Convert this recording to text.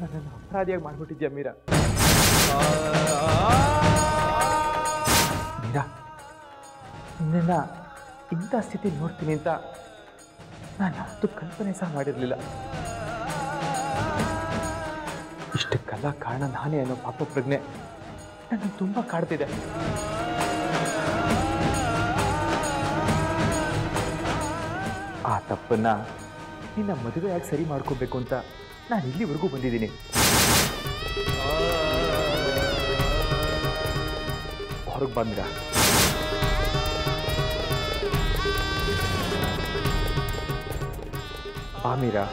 ನನ್ನನ್ನು ಅಪರಾಧಿಯಾಗಿ ಮಾಡ್ಬಿಟ್ಟಿದ್ಯಾ ಮೀರಾ. ಮೀರಾ, ನಿನ್ನ ಇಂಥ ಸ್ಥಿತಿ ನೋಡ್ತೀನಿ ಅಂತ ನಾನು ಯಾವತ್ತೂ ಕಲ್ಪನೆ ಸಹ ಮಾಡಿರಲಿಲ್ಲ. ಇಷ್ಟಕ್ಕೆಲ್ಲ ಕಾರಣ ನಾನೇ ಅನ್ನೋ ಪಾಪ ಪ್ರಜ್ಞೆ ನನ್ನ ತುಂಬ ಕಾಡ್ತಿದೆ. ಆ ತಪ್ಪನ್ನ ನಿನ್ನ ಮದುವೆಯಾಗಿ ಸರಿ ಮಾಡ್ಕೋಬೇಕು ಅಂತ ನಾನು ಇಲ್ಲಿವರೆಗೂ ಬಂದಿದ್ದೀನಿ. ಹೊರಗೆ ಬಂದ್ರ ಬಾ ಮೀರಾ.